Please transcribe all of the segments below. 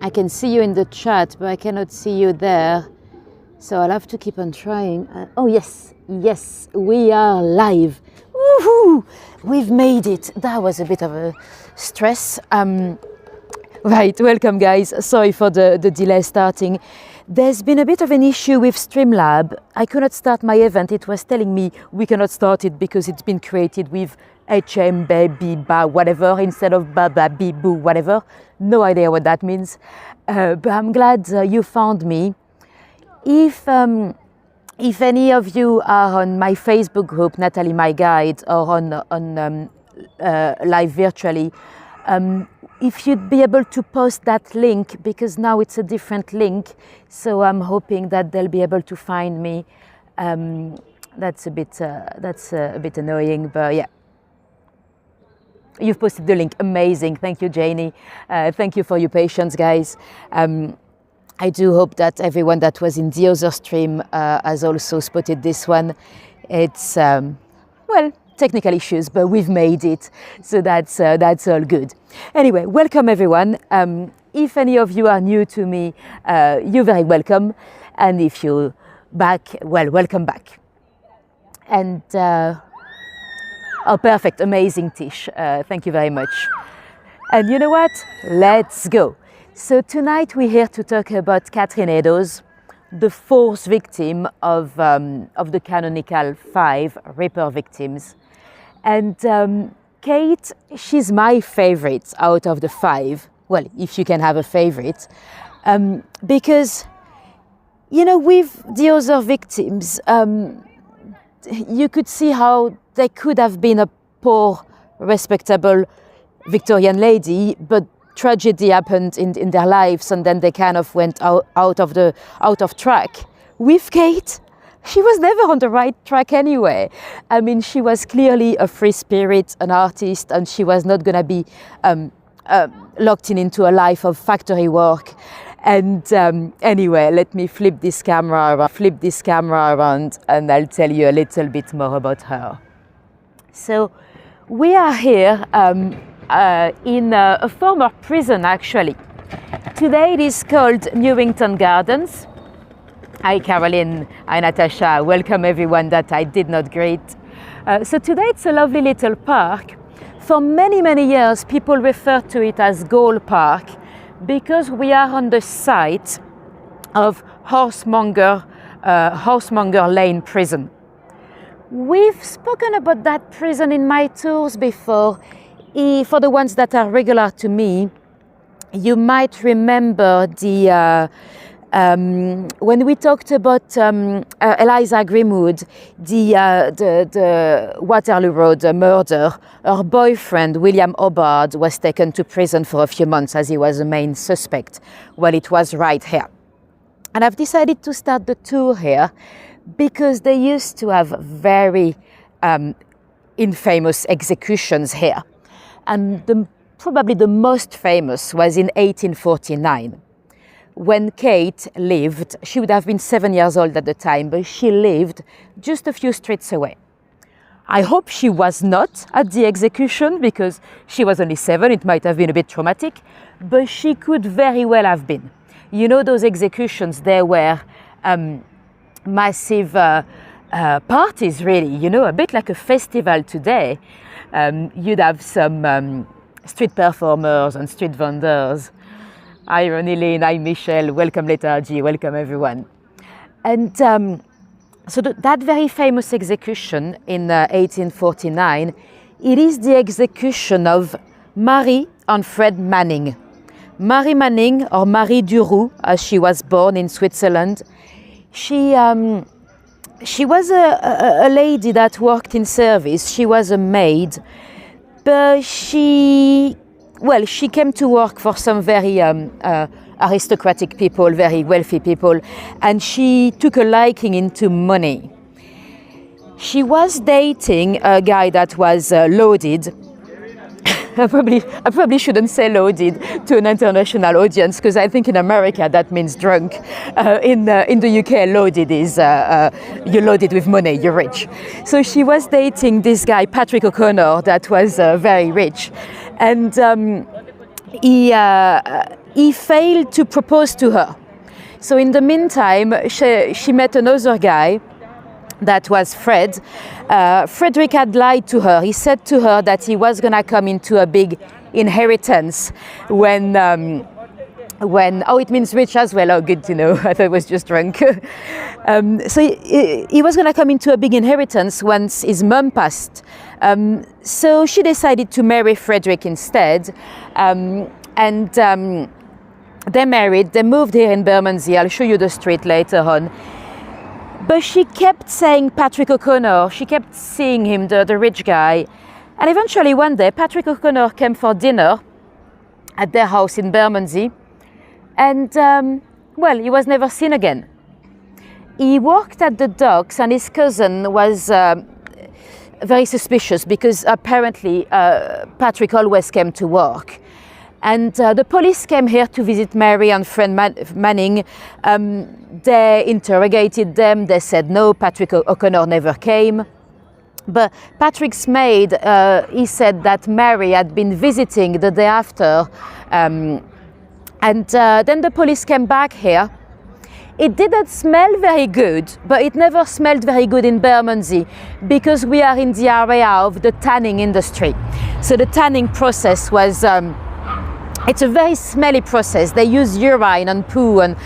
I can see you in the chat, but I cannot see you there. So I'll have to keep on trying. Oh, yes, we are live. Woohoo! We've made it. That was a bit of a stress. Right, welcome guys. Sorry for the delay starting. There's been a bit of an issue with Streamlab. I could not start my event. It was telling me we cannot start it because it's been created with HM, baby, ba, whatever, instead of ba, ba, bi, boo, whatever. No idea what that means. But I'm glad you found me. If any of you are on my Facebook group, Nathalie, my guide, or on live virtually, if you'd be able to post that link, because now it's a different link, so I'm hoping that they'll be able to find me. That's a bit annoying, but yeah. You've posted the link, amazing. Thank you, Janie. Thank you for your patience, guys. I do hope that everyone that was in the other stream has also spotted this one. It's, well, technical issues, but we've made it, so that's all good. Anyway, welcome everyone. If any of you are new to me, you're very welcome, and if you're back, well, welcome back. And oh, perfect, amazing, Tish. Thank you very much. And you know what? Let's go. So tonight we're here to talk about Catherine Eddowes, the fourth victim of the canonical 5 Ripper victims. And Kate, she's my favorite out of the 5. Well, if you can have a favorite. Because, you know, with the other victims, you could see how they could have been a poor, respectable Victorian lady, but tragedy happened in their lives, and then they kind of went out of track. With Kate, she was never on the right track anyway. I mean, she was clearly a free spirit, an artist, and she was not going to be locked into a life of factory work. And anyway, let me flip this camera around, and I'll tell you a little bit more about her. So we are here in a former prison, actually. Today it is called Newington Gardens. Hi Caroline, hi Natasha, welcome everyone that I did not greet. So today it's a lovely little park. For many, many years people referred to it as Gall Park because we are on the site of Horsemonger Lane prison. We've spoken about that prison in my tours before. For the ones that are regular to me, you might remember the when we talked about Eliza Grimwood, the Waterloo Road murder. Her boyfriend William Hubbard was taken to prison for a few months as he was the main suspect. Well, it was right here, and I've decided to start the tour here because they used to have very infamous executions here. And probably the most famous was in 1849. When Kate lived, she would have been 7 years old at the time, but she lived just a few streets away. I hope she was not at the execution because she was only 7, it might have been a bit traumatic, but she could very well have been. You know, those executions, there were massive parties, really, you know, a bit like a festival today. You'd have some street performers and street vendors. Hi Ronilene, hi Michelle, welcome Lethargy, welcome everyone. And so that very famous execution in 1849, it is the execution of Marie and Fred Manning. Marie Manning, or Marie Duroux, as she was born in Switzerland, she was a lady that worked in service. She was a maid, but she came to work for some very aristocratic people, very wealthy people, and she took a liking into money. She was dating a guy that was loaded. I probably shouldn't say loaded to an international audience because I think in America that means drunk. In the UK, loaded is you're loaded with money, you're rich. So she was dating this guy, Patrick O'Connor, that was very rich. And he failed to propose to her. So in the meantime, she met another guy, that was Fred. Frederick had lied to her. He said to her that he was gonna come into a big inheritance when oh, it means rich as well. Oh, good to know. I thought it was just drunk. So he was gonna come into a big inheritance once his mum passed. So she decided to marry Frederick instead. They married, they moved here in Bermondsey. I'll show you the street later on. But she kept saying Patrick O'Connor, she kept seeing him, the rich guy. And eventually one day, Patrick O'Connor came for dinner at their house in Bermondsey. And, well, he was never seen again. He worked at the docks, and his cousin was very suspicious because apparently Patrick always came to work. And the police came here to visit Mary and Fred Manning. They interrogated them. They said no, Patrick O'Connor never came. But Patrick's maid, he said that Mary had been visiting the day after. Then the police came back here. It didn't smell very good, but it never smelled very good in Bermondsey because we are in the area of the tanning industry. So the tanning process was it's a very smelly process. They use urine and poo, and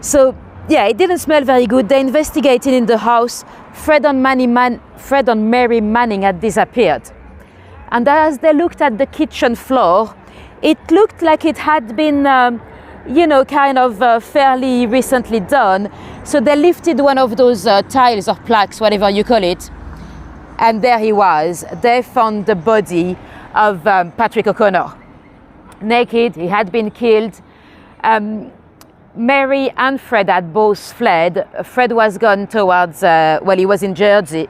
so yeah, it didn't smell very good. They investigated in the house. Fred and Mary Manning had disappeared, and as they looked at the kitchen floor, it looked like it had been, kind of fairly recently done. So they lifted one of those tiles or plaques, whatever you call it, and there he was. They found the body of Patrick O'Connor. Naked, he had been killed. Mary and Fred had both fled. Fred was gone towards, he was in Jersey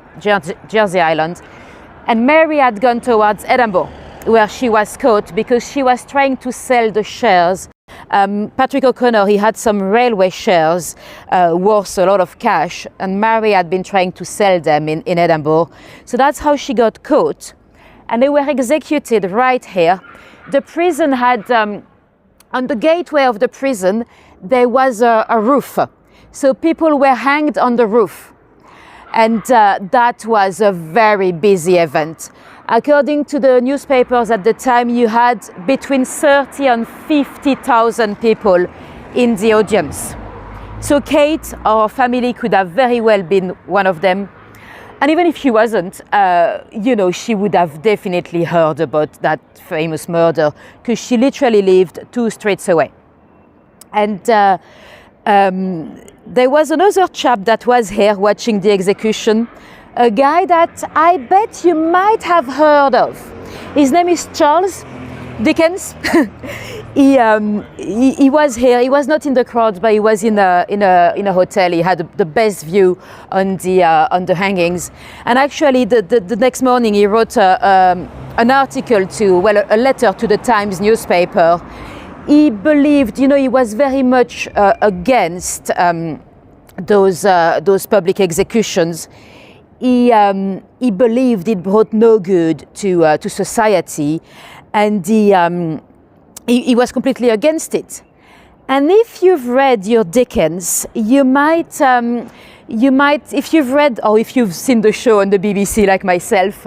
Island, and Mary had gone towards Edinburgh, where she was caught because she was trying to sell the shares. Patrick O'Connor, he had some railway shares worth a lot of cash, and Mary had been trying to sell them in Edinburgh. So that's how she got caught, and they were executed right here. The prison had, on the gateway of the prison, there was a roof. So people were hanged on the roof. And that was a very busy event. According to the newspapers at the time, you had between 30 and 50,000 people in the audience. So Kate, our family, could have very well been one of them. And even if she wasn't, she would have definitely heard about that famous murder because she literally lived 2 streets away. And there was another chap that was here watching the execution, a guy that I bet you might have heard of. His name is Charles Dickens. He was here. He was not in the crowd, but he was in a hotel. He had the best view on the hangings. And actually, the next morning, he wrote an article a letter to the Times newspaper. He believed, he was very much against those public executions. He believed it brought no good to society, and he was completely against it. And if you've read your Dickens, you might, if you've read or if you've seen the show on the BBC like myself,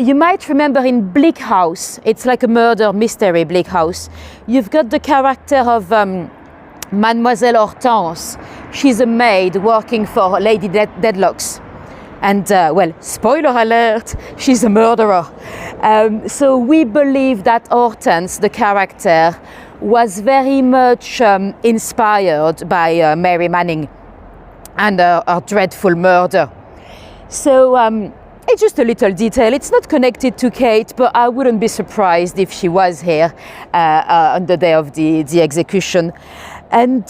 you might remember in Bleak House, it's like a murder mystery, Bleak House. You've got the character of Mademoiselle Hortense. She's a maid working for Lady Deadlocks. And, spoiler alert, she's a murderer. So we believe that Hortense, the character, was very much inspired by Mary Manning and her dreadful murder. So it's just a little detail. It's not connected to Kate, but I wouldn't be surprised if she was here on the day of the execution. And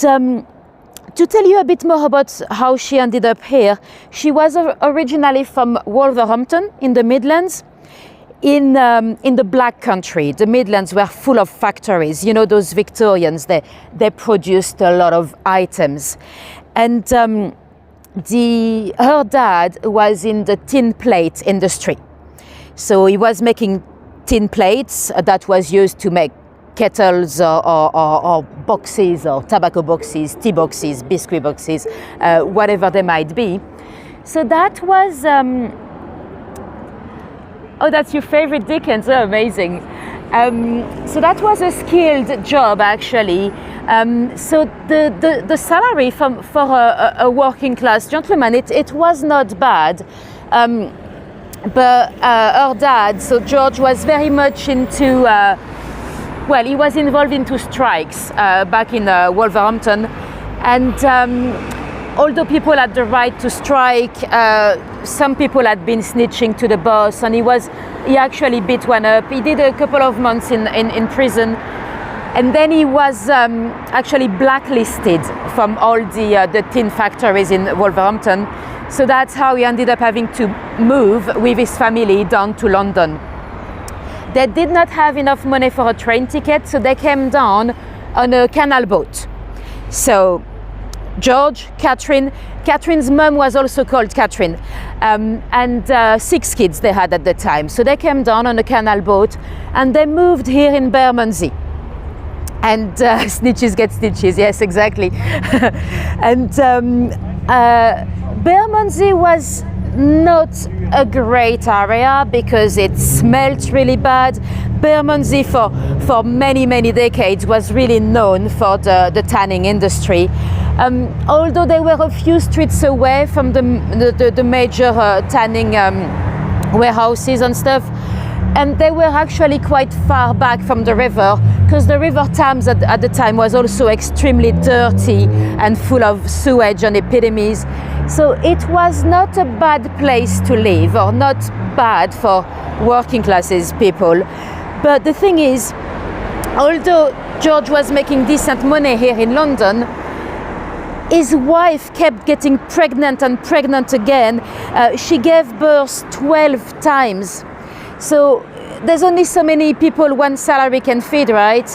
to tell you a bit more about how she ended up here, she was originally from Wolverhampton in the Midlands. In the Black Country, the Midlands were full of factories. Those Victorians, they produced a lot of items. And her dad was in the tin plate industry. So he was making tin plates that was used to make kettles or boxes or tobacco boxes, tea boxes, biscuit boxes, whatever they might be. So that was, oh, that's your favorite Dickens, oh, amazing. So that was a skilled job actually. So the salary for a working class gentleman, it was not bad. But her dad, so George, was very much into, well, he was involved into strikes back in Wolverhampton. And although people had the right to strike, some people had been snitching to the boss, and he actually beat one up. He did a couple of months in prison. And then he was actually blacklisted from all the tin factories in Wolverhampton. So that's how he ended up having to move with his family down to London. They did not have enough money for a train ticket, so they came down on a canal boat. So George, Catherine's mum was also called Catherine, and 6 kids they had at the time. So they came down on a canal boat and they moved here in Bermondsey. And snitches get stitches, yes, exactly. And Bermondsey was not a great area because it smelled really bad. Bermondsey for many decades was really known for the tanning industry. Although there were a few streets away from the major tanning warehouses and stuff, and they were actually quite far back from the river, because the River Thames at the time was also extremely dirty and full of sewage and epidemics. So it was not a bad place to live, or not bad for working classes people. But the thing is, although George was making decent money here in London, his wife kept getting pregnant and pregnant again. She gave birth 12 times. So there's only so many people one salary can feed, right?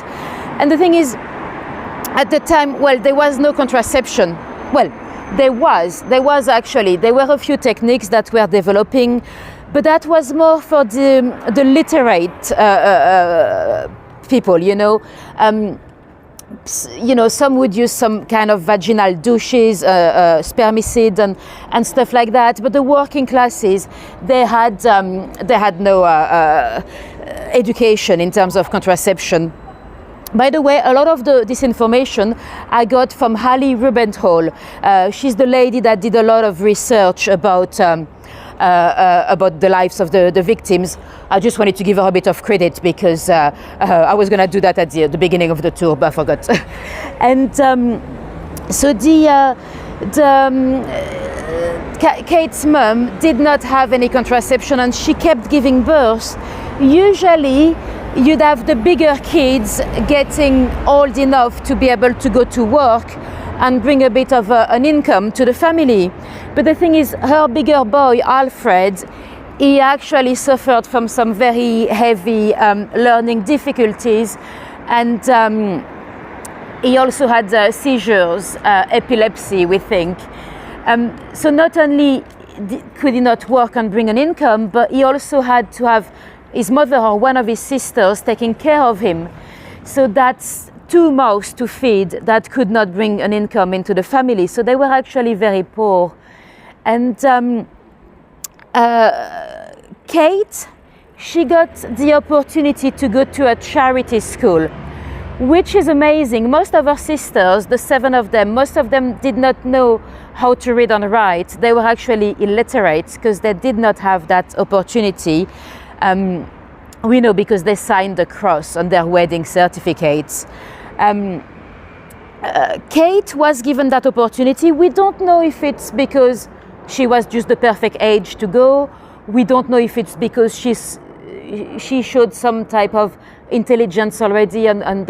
And the thing is, at the time, well, there was no contraception. Well, there was actually. There were a few techniques that were developing, but that was more for the literate people, you know. Some would use some kind of vaginal douches, spermicide and stuff like that. But the working classes, they had no education in terms of contraception. By the way, a lot of this information I got from Hallie Rubenthal. She's the lady that did a lot of research about the lives of the victims. I just wanted to give her a bit of credit because I was going to do that at the beginning of the tour, but I forgot. And so Kate's mum did not have any contraception, and she kept giving birth. Usually, you'd have the bigger kids getting old enough to be able to go to work and bring a bit of an income to the family. But the thing is, her bigger boy, Alfred, he actually suffered from some very heavy learning difficulties, and he also had seizures, epilepsy, we think. So not only could he not work and bring an income, but he also had to have his mother or one of his sisters taking care of him. So that's 2 mouths to feed that could not bring an income into the family. So they were actually very poor. And Kate, she got the opportunity to go to a charity school, which is amazing. Most of her sisters, the 7 of them, most of them did not know how to read and write. They were actually illiterate because they did not have that opportunity. We know because they signed the cross on their wedding certificates. Kate was given that opportunity. We don't know if it's because she was just the perfect age to go. We don't know if it's because she showed some type of intelligence already, and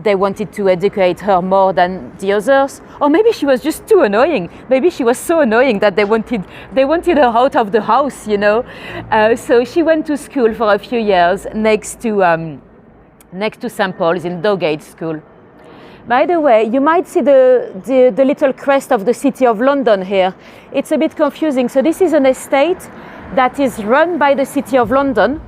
they wanted to educate her more than the others. Or maybe she was just too annoying. Maybe she was so annoying that they wanted her out of the house, you know. So she went to school for a few years next to St. Paul's in Dowgate School. By the way, you might see the little crest of the City of London here. It's a bit confusing. So this is an estate that is run by the City of London,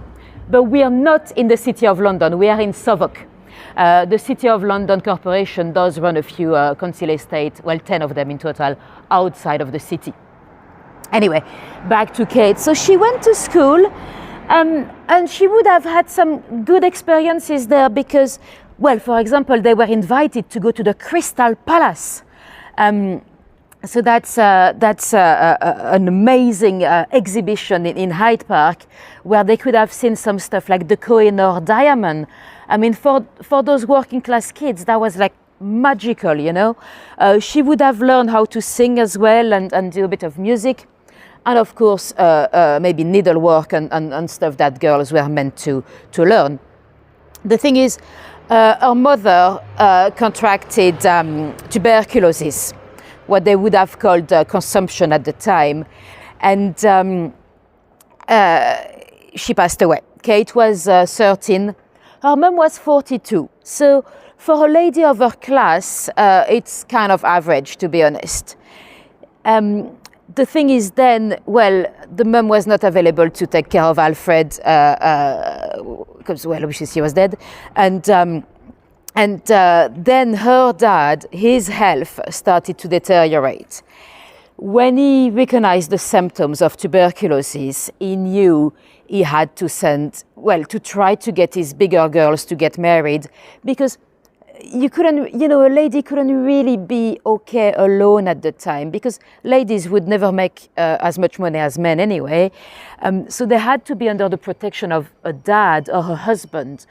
but we are not in the City of London. We are in Southwark. The City of London Corporation does run a few council estates, well, 10 of them in total, outside of the city. Anyway, back to Kate. So she went to school, and she would have had some good experiences there because, well, for example, they were invited to go to the Crystal Palace. So that's an amazing exhibition in Hyde Park, where they could have seen some stuff like the Koh-i-Noor diamond. I mean, for those working class kids, that was like magical, you know. She would have learned how to sing as well and do a bit of music. And of course, maybe needlework and stuff that girls were meant to learn. The thing is, her mother contracted tuberculosis, what they would have called consumption at the time. And she passed away. Kate was 13. Her mum was 42. So for a lady of her class, it's kind of average, to be honest. The thing is then, well, the mum was not available to take care of Alfred because, well, obviously she was dead. And then her dad, his health started to deteriorate. When he recognized the symptoms of tuberculosis, he knew he had to to try to get his bigger girls to get married, because you couldn't, a lady couldn't really be okay alone at the time, because ladies would never make as much money as men anyway. So they had to be under the protection of a dad or a husband.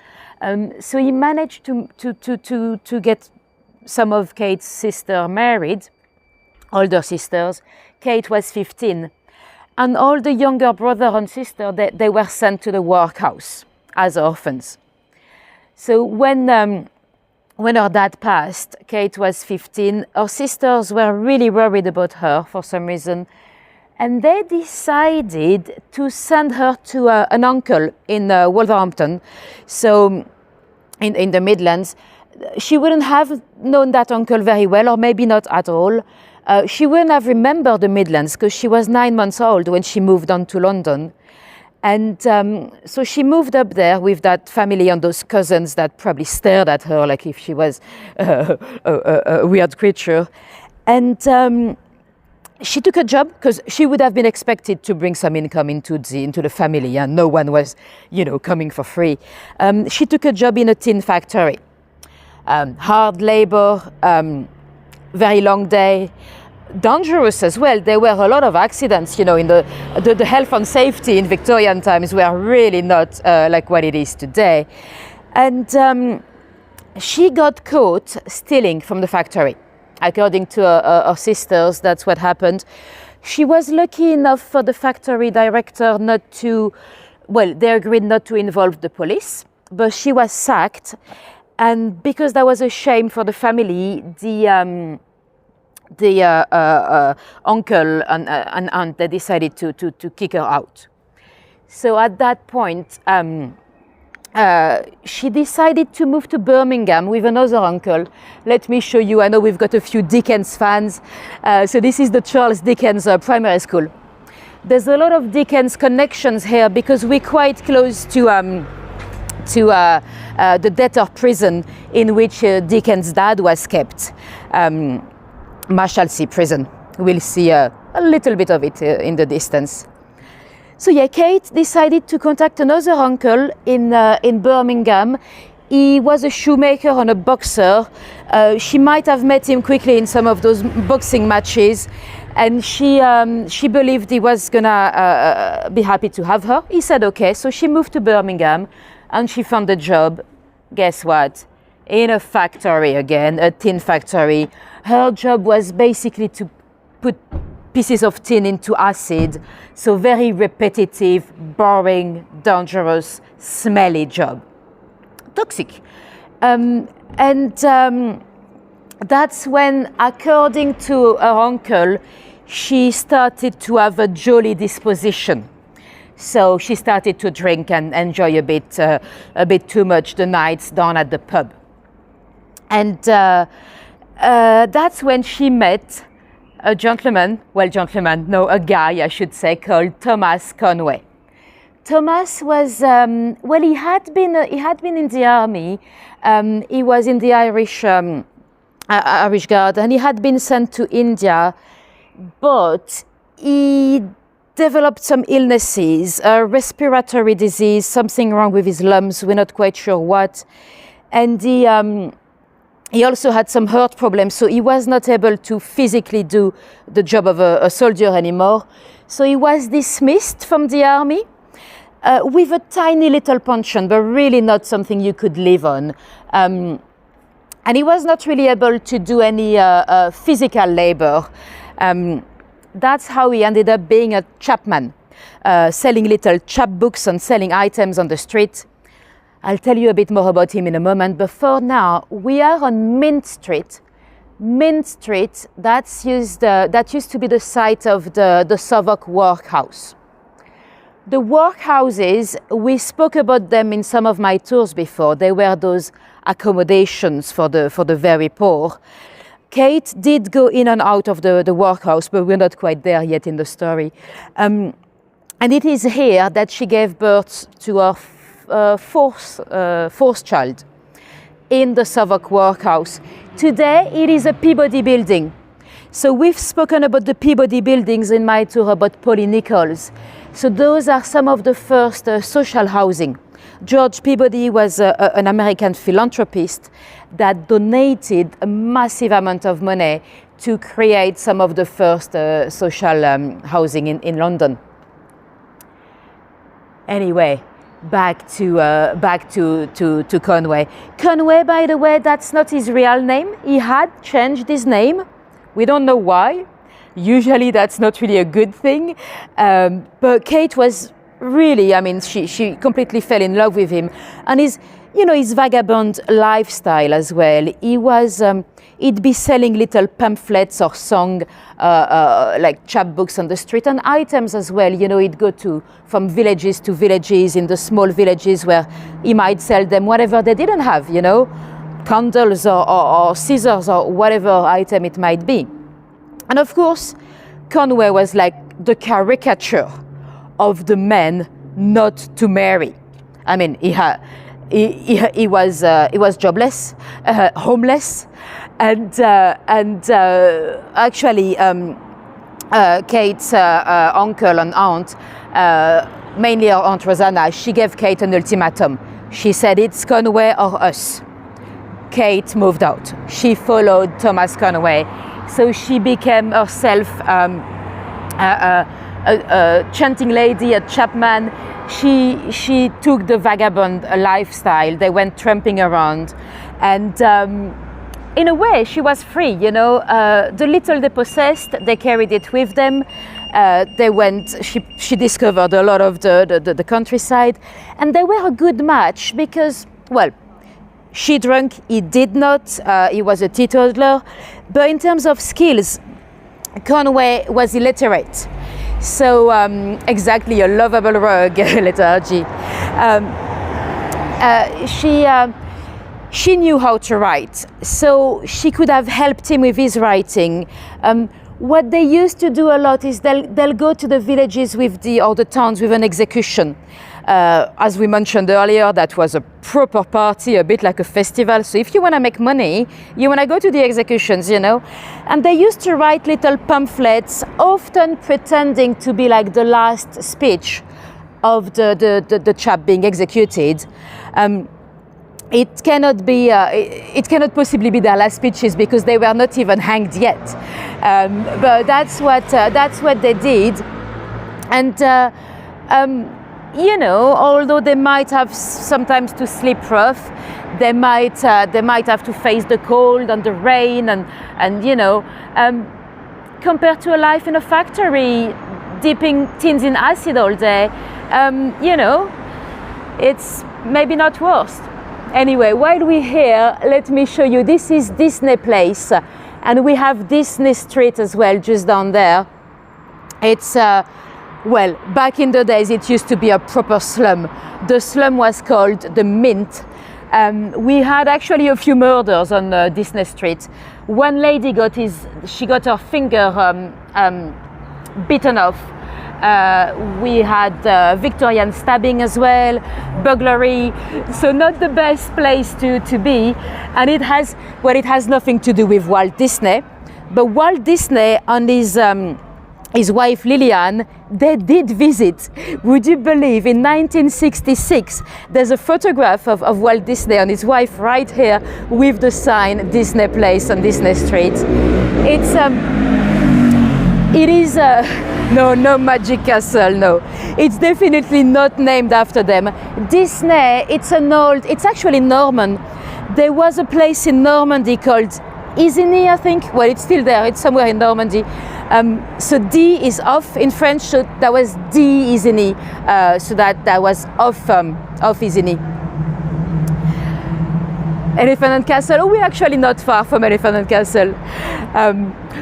So he managed to get some of Kate's sisters married, older sisters. Kate was 15. And all the younger brother and sister, they were sent to the workhouse as orphans. So when her dad passed, Kate was 15, her sisters were really worried about her for some reason. And they decided to send her to an uncle in Wolverhampton, so in the Midlands. She wouldn't have known that uncle very well, or maybe not at all. She wouldn't have remembered the Midlands because she was 9 months old when she moved on to London. And so she moved up there with that family and those cousins that probably stared at her like if she was a weird creature. And she took a job because she would have been expected to bring some income into the family, and no one was, coming for free. She took a job in a tin factory. Hard labor, very long day, dangerous as well. There were a lot of accidents, in the health and safety in Victorian times were really not like what it is today. And she got caught stealing from the factory. According to her sisters, that's what happened. She was lucky enough for the factory director they agreed not to involve the police, but she was sacked. And because that was a shame for the family, the uncle and aunt, they decided to kick her out. So at that point, she decided to move to Birmingham with another uncle. Let me show you. I know we've got a few Dickens fans. So this is the Charles Dickens Primary School. There's a lot of Dickens connections here because we're quite close to the debtor prison in which Dickens' dad was kept. Marshalsea prison. We'll see a little bit of it in the distance. So yeah, Kate decided to contact another uncle in Birmingham. He was a shoemaker and a boxer. She might have met him quickly in some of those boxing matches, and she believed he was gonna be happy to have her. He said okay, so she moved to Birmingham, and she found a job. Guess what? In a factory again, a tin factory. Her job was basically to put pieces of tin into acid, so very repetitive, boring, dangerous, smelly job. Toxic. That's when, according to her uncle, she started to have a jolly disposition. So she started to drink and enjoy a bit too much the nights down at the pub. And that's when she met a guy, I should say, called Thomas Conway. Thomas was well. He had been in the army. He was in the Irish Guard, and he had been sent to India, but he developed some illnesses, a respiratory disease, something wrong with his lungs. We're not quite sure what, and he also had some heart problems, so he was not able to physically do the job of a soldier anymore. So he was dismissed from the army with a tiny little pension, but really not something you could live on. And he was not really able to do any physical labor. That's how he ended up being a chapman, selling little chapbooks and selling items on the street. I'll tell you a bit more about him in a moment, but for now, we are on Mint Street. Mint Street, that used to be the site of the Southwark Workhouse. The workhouses, we spoke about them in some of my tours before. They were those accommodations for the very poor. Kate did go in and out of the workhouse, but we're not quite there yet in the story. And it is here that she gave birth to her fourth child in the Southwark Workhouse. Today it is a Peabody building. So we've spoken about the Peabody buildings in my tour about Polly Nichols. So those are some of the first social housing. George Peabody was an American philanthropist that donated a massive amount of money to create some of the first social housing in London. Anyway, back to Conway. Conway, by the way, that's not his real name. He had changed his name. We don't know why. Usually that's not really a good thing. But Kate was really, I mean, she completely fell in love with him. And his vagabond lifestyle as well. He'd be selling little pamphlets or song, like chapbooks on the street, and items as well. He'd go from villages to villages in the small villages where he might sell them whatever they didn't have, candles or scissors or whatever item it might be. And of course, Conway was like the caricature of the man not to marry. I mean, he was jobless, homeless, and actually Kate's uncle and aunt, mainly her Aunt Rosanna, she gave Kate an ultimatum. She said, "It's Conway or us." Kate moved out. She followed Thomas Conway, so she became herself a chanting lady, a chapman. She took the vagabond lifestyle. They went tramping around, and in a way, she was free. The little they possessed, they carried it with them. They went. She discovered a lot of the countryside, and they were a good match because, well, she drank, he did not. He was a teetotaler, but in terms of skills, Conway was illiterate. So exactly, a lovable rogue, letter G. She knew how to write, so she could have helped him with his writing. What they used to do a lot is they'll go to the villages or the towns with an execution. As we mentioned earlier, that was a proper party, a bit like a festival. So if you want to make money, you want to go to the executions, And they used to write little pamphlets, often pretending to be like the last speech of the chap being executed. It cannot possibly be their last speeches because they were not even hanged yet. But that's what they did, and although they might have sometimes to sleep rough, they might have to face the cold and the rain, and compared to a life in a factory, dipping tins in acid all day, it's maybe not worse. Anyway, while we're here, let me show you. This is Disney Place, and we have Disney Street as well, just down there. It's well, back in the days, it used to be a proper slum. The slum was called the Mint. We had actually a few murders on Disney Street. One lady got her finger beaten off. We had Victorian stabbing as well, burglary, so not the best place to be. And it has nothing to do with Walt Disney, but Walt Disney and his wife Lillian, they did visit. Would you believe, in 1966, there's a photograph of Walt Disney and his wife right here with the sign Disney Place on Disney Street. It is no Magic Castle, no. It's definitely not named after them. Disney, it's actually Norman. There was a place in Normandy called Isigny, I think. Well, it's still there, it's somewhere in Normandy. So D is off in French, so that was D Isigny, so that was off Isigny. Elephant and Castle. Oh, we're actually not far from Elephant and Castle.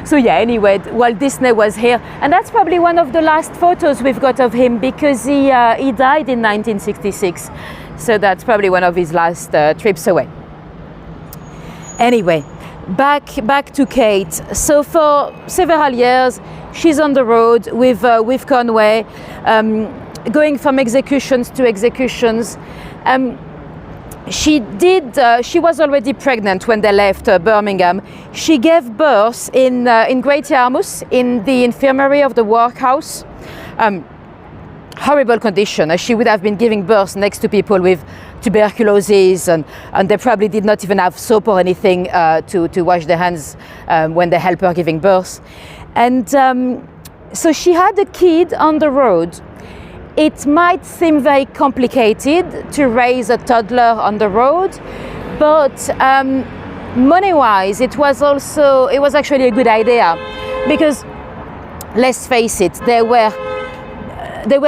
So yeah, anyway, Walt Disney was here, and that's probably one of the last photos we've got of him, because he died in 1966. So that's probably one of his last trips away. Anyway, back to Kate. So for several years, she's on the road with Conway, going from executions to executions. She was already pregnant when they left Birmingham. She gave birth in Great Yarmouth, in the infirmary of the Workhouse. Horrible condition. She would have been giving birth next to people with tuberculosis, and they probably did not even have soap or anything to wash their hands when they help her giving birth. And so she had a kid on the road. It might seem very complicated to raise a toddler on the road, but money-wise, it was actually a good idea, because let's face it, they were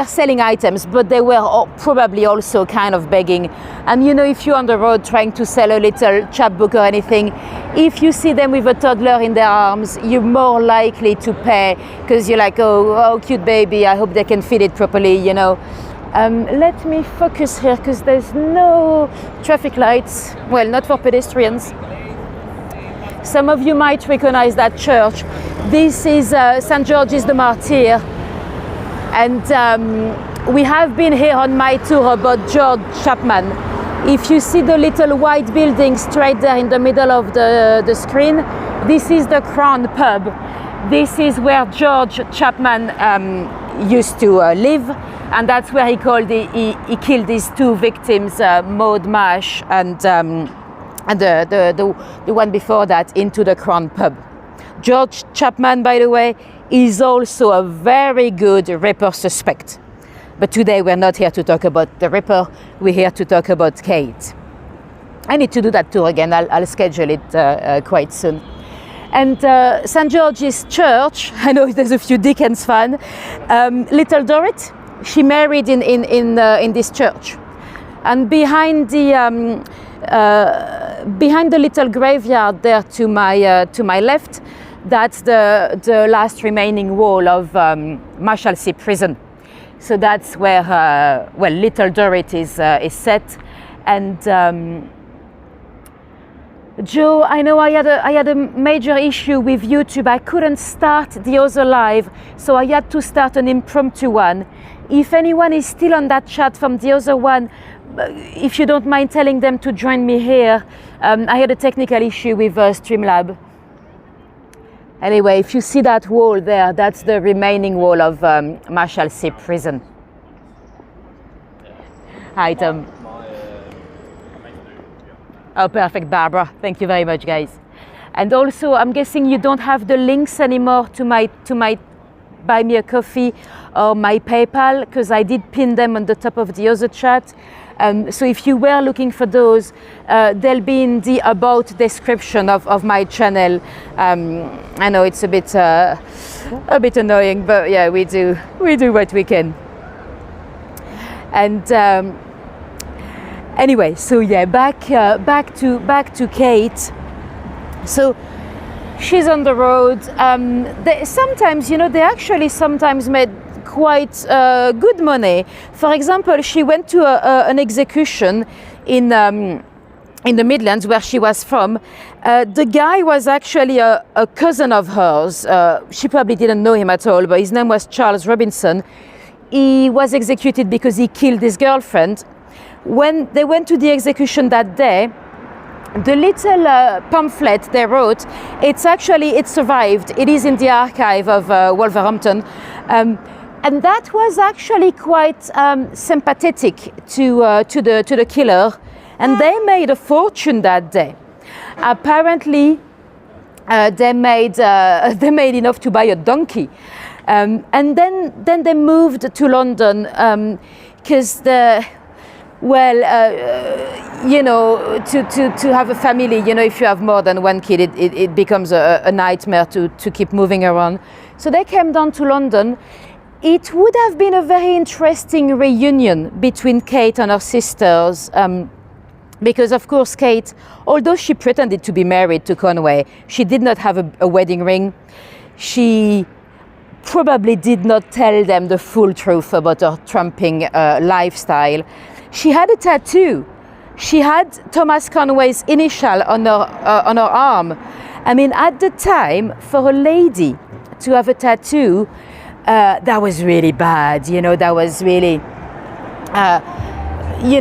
selling items, but they were probably also kind of begging. And you know, if you're on the road trying to sell a little chapbook or anything, if you see them with a toddler in their arms, you're more likely to pay, because you're like, oh, cute baby, I hope they can feed it properly, you know. Let me focus here, because there's no traffic lights. Well, not for pedestrians. Some of you might recognize that church. This is St. George's the Martyr. And we have been here on my tour about George Chapman. If you see the little white building straight there in the middle of the screen, this is the Crown Pub. This is where George Chapman used to live, and that's where he killed his two victims, Maud Marsh and the one before that, into the Crown Pub. George Chapman, by the way, is also a very good Ripper suspect. But today we're not here to talk about the Ripper, we're here to talk about Kate. I need to do that tour again, I'll schedule it quite soon. And St. George's Church, I know there's a few Dickens fans, Little Dorrit, she married in this church. And behind the little graveyard there to my left, that's the last remaining wall of Marshalsea Prison. So that's where Little Dorrit is set. And Joe, I know I had a major issue with YouTube. I couldn't start the other live, so I had to start an impromptu one. If anyone is still on that chat from the other one, if you don't mind telling them to join me here. I had a technical issue with Streamlab. Anyway, if you see that wall there, that's the remaining wall of Marshalsea Prison. Hi, Tom. Oh, perfect, Barbara. Thank you very much, guys. And also, I'm guessing you don't have the links anymore to my Buy Me a Coffee or my PayPal, because I did pin them on the top of the other chat. So if you were looking for those, they'll be in the about description of my channel. I know it's a bit annoying, but yeah, we do what we can. And anyway, so yeah, back to Kate. So she's on the road. Sometimes, you know, they actually sometimes made quite good money. For example, she went to an execution in in the Midlands, where she was from. The guy was actually a cousin of hers. She probably didn't know him at all, but his name was Charles Robinson. He was executed because he killed his girlfriend. When they went to the execution that day, the little pamphlet they wrote, it survived. It is in the archive of Wolverhampton. And that was actually quite sympathetic to the killer. And they made a fortune that day. Apparently, they made enough to buy a donkey. And then they moved to London because to have a family, if you have more than one kid, it becomes a nightmare to keep moving around. So they came down to London. It would have been a very interesting reunion between Kate and her sisters. Because of course Kate, although she pretended to be married to Conway, she did not have a wedding ring. She probably did not tell them the full truth about her tramping lifestyle. She had a tattoo. She had Thomas Conway's initial on her arm. I mean, at the time, for a lady to have a tattoo, that was really bad. That was really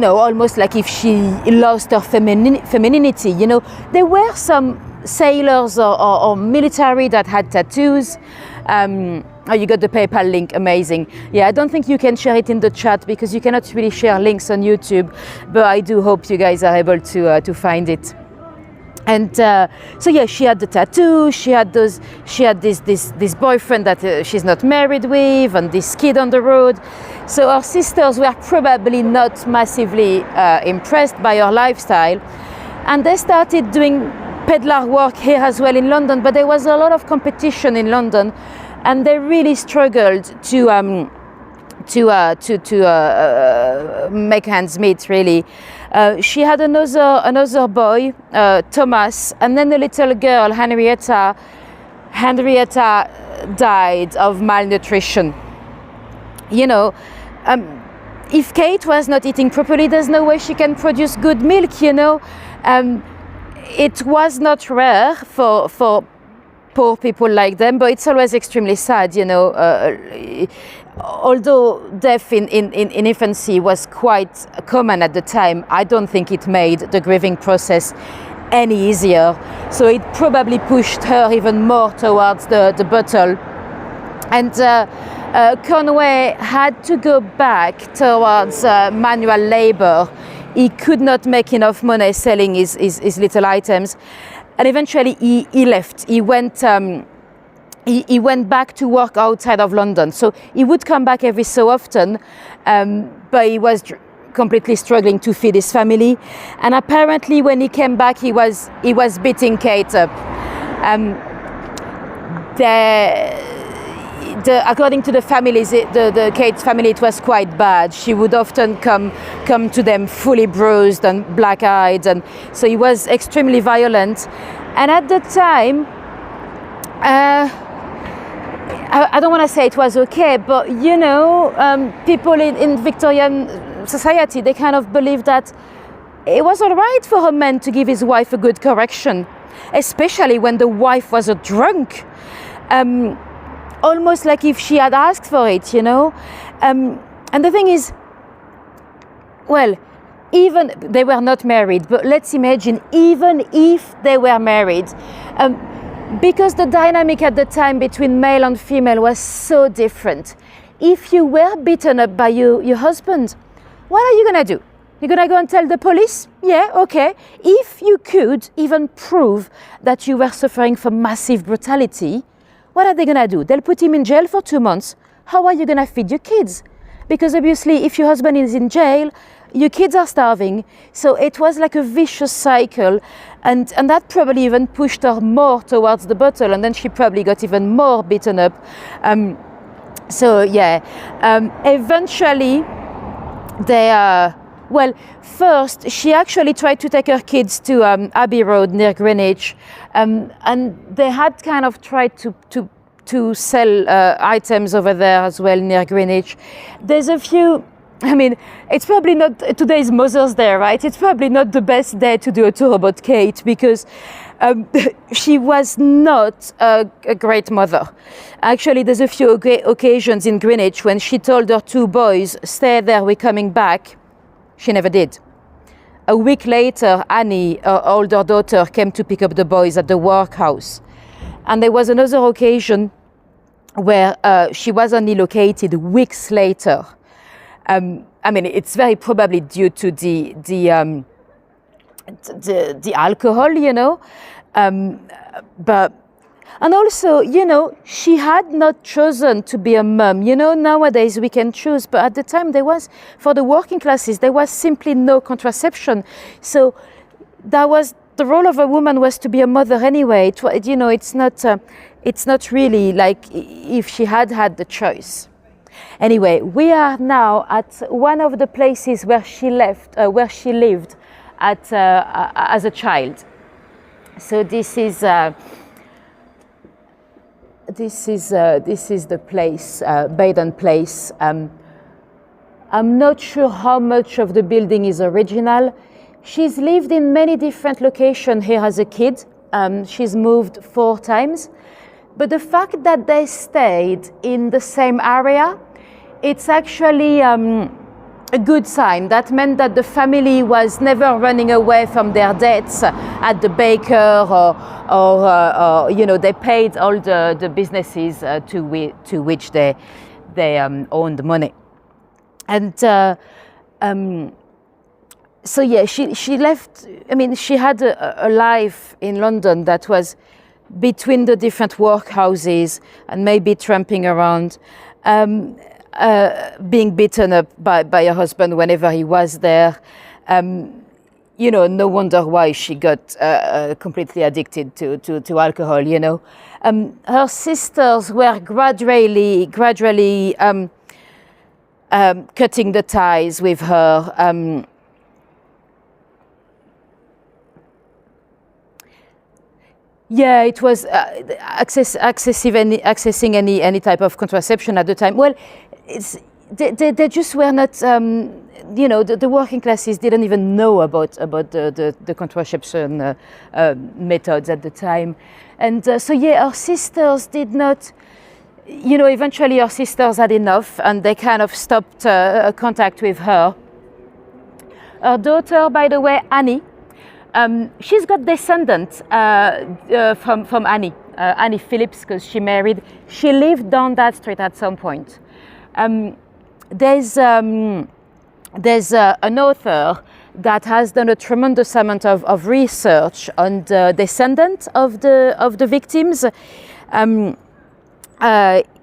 almost like if she lost her femininity. There were some sailors or military that had tattoos. You got the PayPal link, amazing. Yeah, I don't think you can share it in the chat because you cannot really share links on YouTube, but I do hope you guys are able to find it. And so yeah, she had the tattoo. She had this boyfriend that she's not married with, and this kid on the road. So her sisters were probably not massively impressed by her lifestyle, and they started doing peddler work here as well in London. But there was a lot of competition in London, and they really struggled to make ends meet, really. She had another boy, Thomas, and then the little girl, Henrietta. Henrietta died of malnutrition. If Kate was not eating properly, there's no way she can produce good milk. It was not rare for poor people like them, but it's always extremely sad. Although death in infancy was quite common at the time, I don't think it made the grieving process any easier. So it probably pushed her even more towards the bottle. And Conway had to go back towards manual labor. He could not make enough money selling his little items. And eventually he left. He went back to work outside of London. So he would come back every so often, but he was completely struggling to feed his family. And apparently when he came back, he was beating Kate up. According to the families, the Kate's family, it was quite bad. She would often come to them fully bruised and black-eyed, and so he was extremely violent. And at the time, I don't want to say it was okay, but people in Victorian society, they kind of believed that it was all right for a man to give his wife a good correction, especially when the wife was a drunk. Almost like if she had asked for it, And the thing is, well, even they were not married, but let's imagine even if they were married, because the dynamic at the time between male and female was so different. If you were beaten up by your husband, what are you gonna do? You're gonna go and tell the police? Yeah, okay. If you could even prove that you were suffering from massive brutality, what are they gonna do? They'll put him in jail for 2 months. How are you gonna feed your kids? Because obviously if your husband is in jail, your kids are starving. So it was like a vicious cycle, and that probably even pushed her more towards the bottle, and then she probably got even more beaten up. Eventually first she actually tried to take her kids to Abbey Road near Greenwich, and they had kind of tried to sell items over there as well near Greenwich. There's a few I mean, it's probably not, today's Mother's Day, right? It's probably not the best day to do a tour about Kate because she was not a great mother. Actually, there's a few occasions in Greenwich when she told her 2 boys, stay there, we're coming back. She never did. A week later, Annie, her older daughter, came to pick up the boys at the Workhouse. And there was another occasion where she was only located weeks later. I mean, it's very probably due to the alcohol, you know. But and also, you know, she had not chosen to be a mum. You know, nowadays we can choose, but at the time there was, for the working classes, there was simply no contraception. So that was the role of a woman was to be a mother anyway. You know, it's not really like if she had had the choice. Anyway, we are now at one of the places where she lived as a child. So this is the place, Baden Place. I'm not sure how much of the building is original. She's lived in many different locations here as a kid. She's moved 4 times. But the fact that they stayed in the same area, it's actually a good sign. That meant that the family was never running away from their debts at the baker or you know, they paid all the businesses to which they owned money. And so yeah, she left. I mean, she had a life in London that was between the different workhouses and maybe tramping around, being beaten up by her husband whenever he was there. You know, no wonder why she got completely addicted to alcohol, you know. Her sisters were gradually cutting the ties with her. Yeah, it was accessing any type of contraception at the time. Well, they just were not. You know, the working classes didn't even know about the contraception methods at the time, and so yeah, our sisters did not. You know, eventually our sisters had enough, and they kind of stopped contact with her. Her daughter, by the way, Annie. She's got descendants from Annie, Annie Phillips, because she married. She lived down that street at some point. There's an author that has done a tremendous amount of research on the descendants of the victims.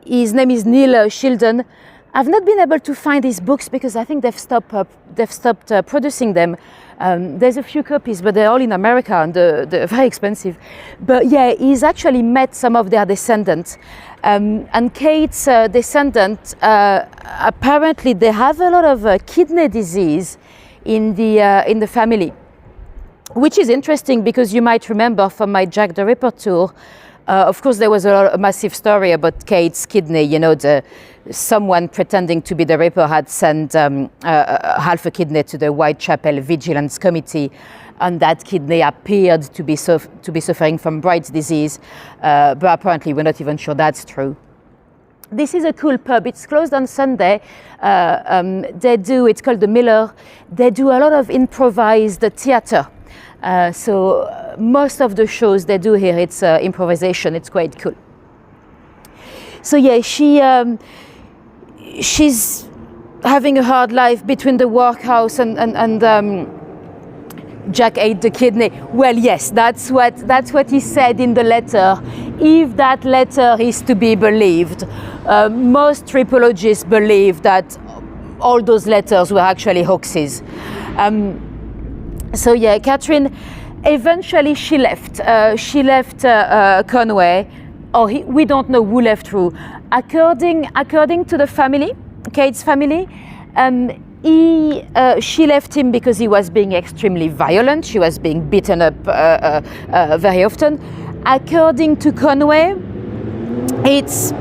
His name is Neil Shildon. I've not been able to find his books because I think they've stopped producing them. There's a few copies, but they're all in America and they're very expensive. But yeah, he's actually met some of their descendants. And Kate's descendants, apparently they have a lot of kidney disease in the family, which is interesting because you might remember from my Jack the Ripper tour, of course, there was a massive story about Kate's kidney. You know, someone pretending to be the Ripper had sent half a kidney to the Whitechapel Vigilance Committee, and that kidney appeared to be suffering from Bright's disease, but apparently we're not even sure that's true. This is a cool pub. It's closed on Sunday. It's called the Miller. They do a lot of improvised theatre. So most of the shows they do here, it's improvisation. It's quite cool. So yeah, she's having a hard life between the workhouse and Jack ate the kidney. Well, yes, that's what he said in the letter. If that letter is to be believed, most tripologists believe that all those letters were actually hoaxes. So yeah, Catherine, eventually she left. She left Conway. We don't know who left who. According to the family, Kate's family, she left him because he was being extremely violent. She was being beaten up very often. According to Conway, it's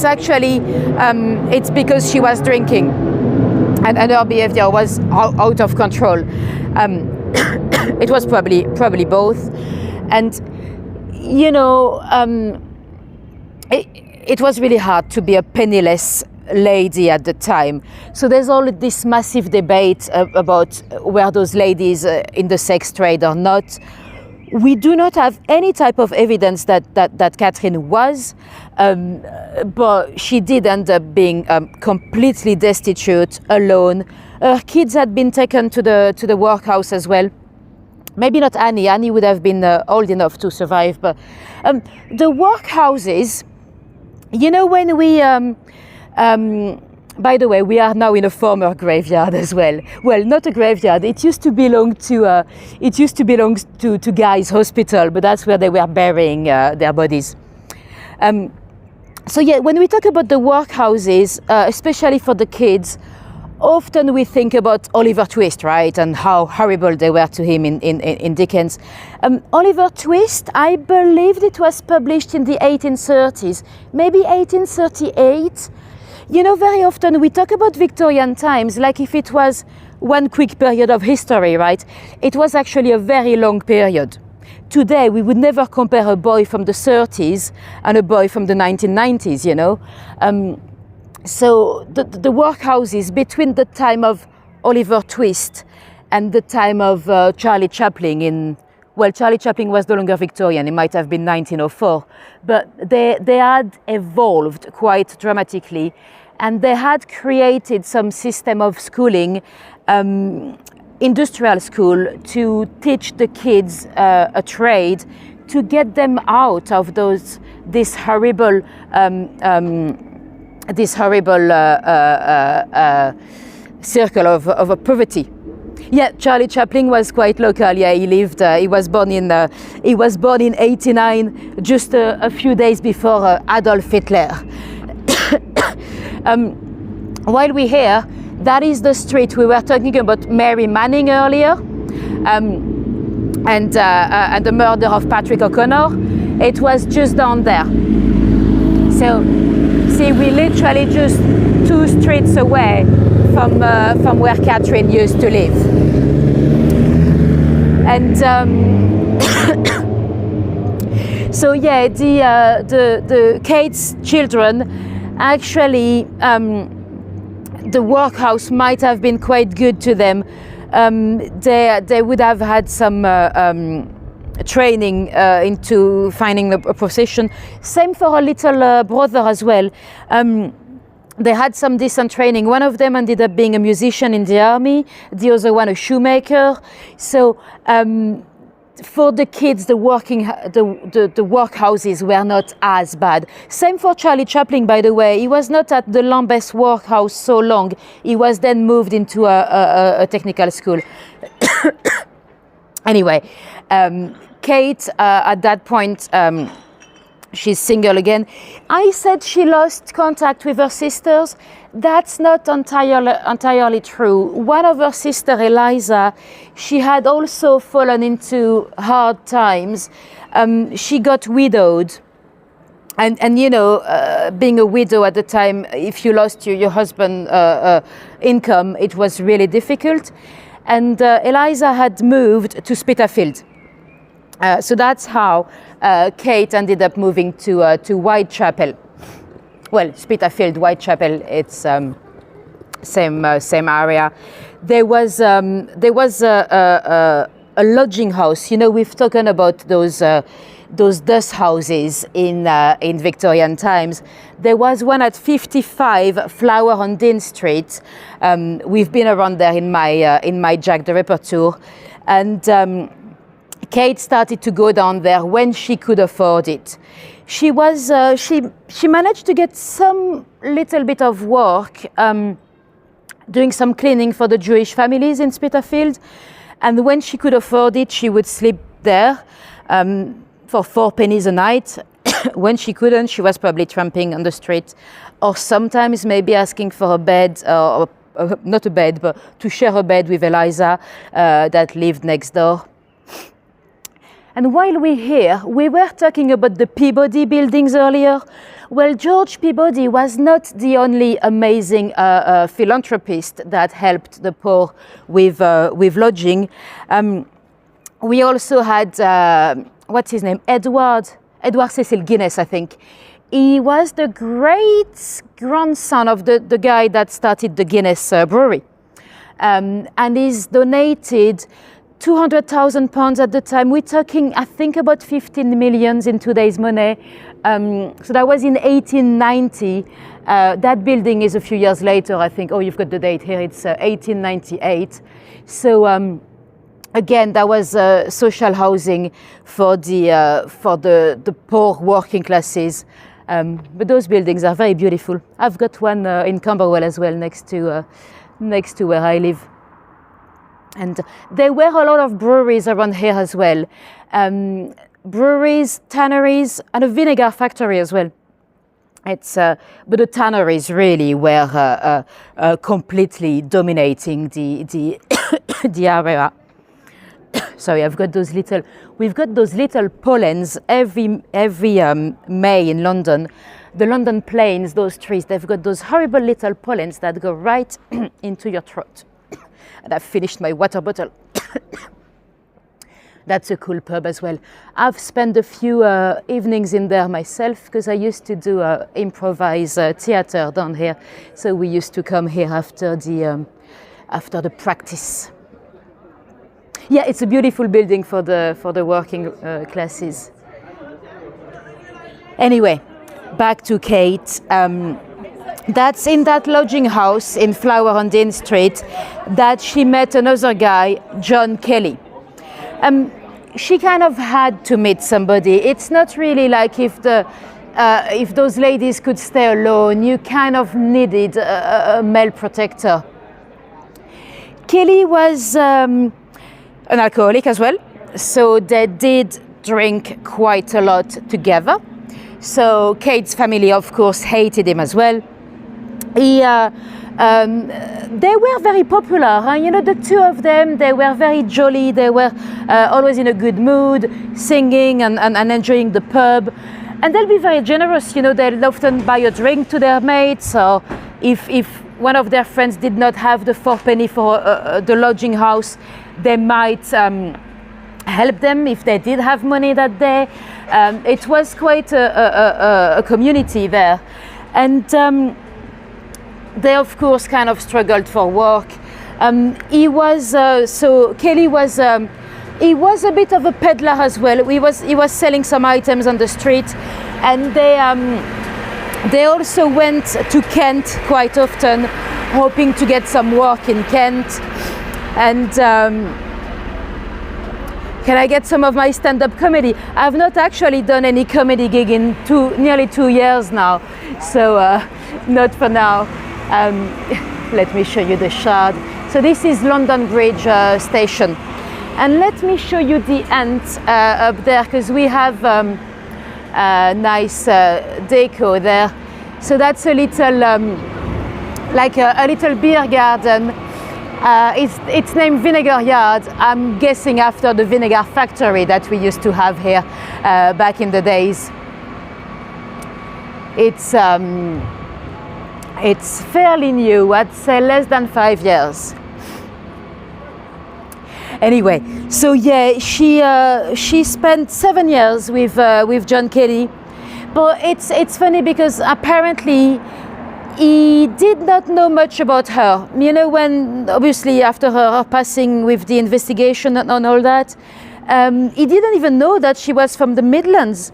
actually it's because she was drinking. and her behavior was out of control. It was probably both. And you know, it was really hard to be a penniless lady at the time. So there's all this massive debate about were those ladies in the sex trade or not. We do not have any type of evidence that Catherine was, but she did end up being completely destitute, alone. Her kids had been taken to the workhouse as well. Maybe not Annie. Annie would have been old enough to survive, but the workhouses, you know, when we by the way, we are now in a former graveyard as well. Well, not a graveyard. It used to belong to Guy's Hospital, but that's where they were burying their bodies. So yeah, when we talk about the workhouses, especially for the kids, often we think about Oliver Twist, right, and how horrible they were to him in Dickens. Oliver Twist, I believe it was published in the 1830s, maybe 1838. You know, very often we talk about Victorian times like if it was one quick period of history, right? It was actually a very long period. Today, we would never compare a boy from the 30s and a boy from the 1990s, you know? So the workhouses between the time of Oliver Twist and the time of Charlie Chaplin Charlie Chaplin was no longer Victorian, it might have been 1904, but they had evolved quite dramatically, and they had created some system of schooling, industrial school, to teach the kids a trade, to get them out of this horrible circle of poverty. Yeah, Charlie Chaplin was quite local. Yeah, he lived. He was born in 89, just a few days before Adolf Hitler. While we're here, that is the street we were talking about. Mary Manning earlier, and the murder of Patrick O'Connor. It was just down there. So, see, we literally just 2 streets away from where Catherine used to live. And so yeah, the Kate's children, actually, the workhouse might have been quite good to them. They would have had some training into finding a position. Same for a little brother as well. They had some decent training. One of them ended up being a musician in the army, the other one a shoemaker. So for the kids, the workhouses were not as bad. Same for Charlie Chaplin, by the way. He was not at the Lambeth workhouse so long. He was then moved into a technical school. Anyway, Kate, at that point, she's single again. I said she lost contact with her sisters. That's not entirely true. One of her sister, Eliza, she had also fallen into hard times. She got widowed. And you know, being a widow at the time, if you lost your husband's income, it was really difficult. And Eliza had moved to Spitalfield. So that's how Kate ended up moving to Whitechapel. Well, Spitalfield, Whitechapel, it's same area. There was a lodging house. You know, we've talked about those dust houses in Victorian times. There was one at 55 Flower on Dean Street. We've been around there in my Jack the Ripper tour, and Kate started to go down there when she could afford it. She managed to get some little bit of work doing some cleaning for the Jewish families in Spitalfield, and when she could afford it, she would sleep there for 4 pennies a night. When she couldn't, she was probably tramping on the street, or sometimes maybe asking for a bed, or not a bed, but to share a bed with Eliza that lived next door. And while we're here, we were talking about the Peabody buildings earlier. Well, George Peabody was not the only amazing philanthropist that helped the poor with lodging. We also had, what's his name? Edward Cecil Guinness, I think. He was the great grandson of the guy that started the Guinness brewery. And he's donated £200,000 at the time. We're talking, I think, about 15 million in today's money. So that was in 1890. That building is a few years later, I think. Oh, you've got the date here. It's 1898. So again, that was social housing for the poor working classes. But those buildings are very beautiful. I've got one in Camberwell as well, next to where I live. And there were a lot of breweries around here as well. Breweries, tanneries, and a vinegar factory as well. But the tanneries really were completely dominating the the area. Sorry, we've got those little pollens every May in London. The London plains, those trees, they've got those horrible little pollens that go right into your throat. And I've finished my water bottle. That's a cool pub as well. I've spent a few evenings in there myself because I used to do improvised theatre down here. So we used to come here after the practice. Yeah, it's a beautiful building for the working classes. Anyway, back to Kate. That's in that lodging house in Flower on Dean Street that she met another guy, John Kelly. She kind of had to meet somebody. It's not really like if those ladies could stay alone, you kind of needed a male protector. Kelly was an alcoholic as well, so they did drink quite a lot together. So Kate's family, of course, hated him as well. They were very popular. You know, the two of them, they were very jolly. They were always in a good mood, singing and enjoying the pub. And they'll be very generous. You know, they'll often buy a drink to their mates. Or if one of their friends did not have the 4 for the lodging house, they might help them if they did have money that day. It was quite a community there. And they, of course, kind of struggled for work. Kelly was he was a bit of a peddler as well. He was selling some items on the street, and they also went to Kent quite often, hoping to get some work in Kent. And can I get some of my stand-up comedy? I've not actually done any comedy gig in nearly 2 years now, so not for now. Let me show you the Shard. So this is London Bridge station, and let me show you the end up there, because we have nice deco there. So that's a little like a little beer garden. It's named Vinegar Yard. I'm guessing after the vinegar factory that we used to have here back in the days. It's fairly new, I'd say less than 5 years. Anyway, so yeah, she spent 7 years with John Kelly, but it's funny because apparently he did not know much about her. You know, when obviously after her passing with the investigation and all that, he didn't even know that she was from the Midlands,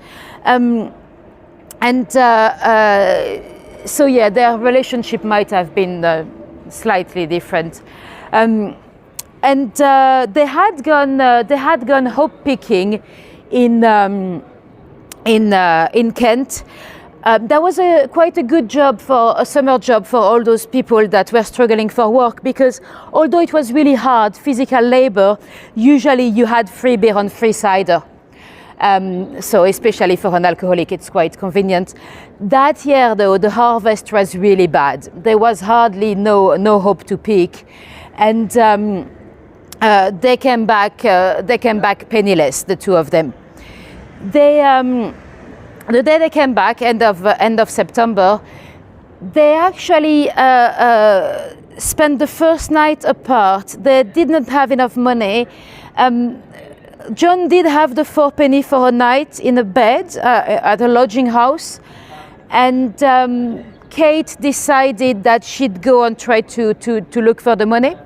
so yeah, their relationship might have been slightly different. They had gone hope picking in Kent. That was quite a good job, for a summer job for all those people that were struggling for work, because although it was really hard physical labor, usually you had free beer and free cider. So especially for an alcoholic, it's quite convenient. That year, though, the harvest was really bad. There was hardly no hope to pick, and they came back penniless, the two of them. the day they came back, end of September, they actually spent the first night apart. They didn't have enough money. John did have the 4 penny for a night in a bed at a lodging house, and Kate decided that she'd go and try to look for the money.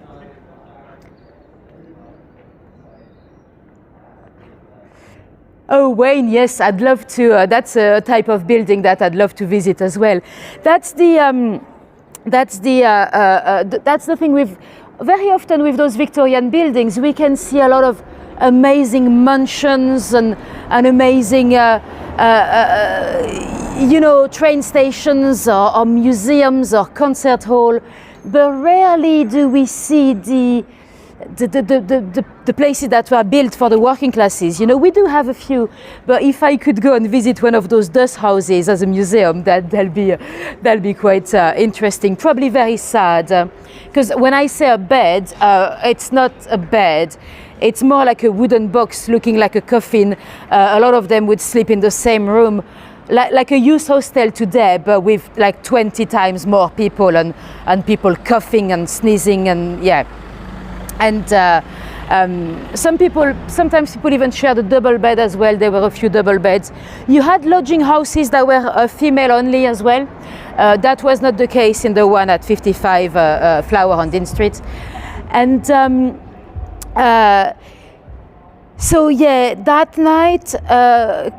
Oh, Wayne, yes, I'd love to. That's a type of building that I'd love to visit as well. That's the thing with, very often with those Victorian buildings, we can see a lot of amazing mansions and amazing, train stations or museums or concert hall, but rarely do we see the places that were built for the working classes. We do have a few, but if I could go and visit one of those dust houses as a museum, that'll be quite interesting. Probably very sad, because when I say a bed, it's not a bed. It's more like a wooden box looking like a coffin. A lot of them would sleep in the same room, like a youth hostel today, but with like 20 times more people and people coughing and sneezing and yeah. And sometimes people even shared a double bed as well. There were a few double beds. You had lodging houses that were female only as well. That was not the case in the one at 55 Flower on Dean Street. And so yeah, that night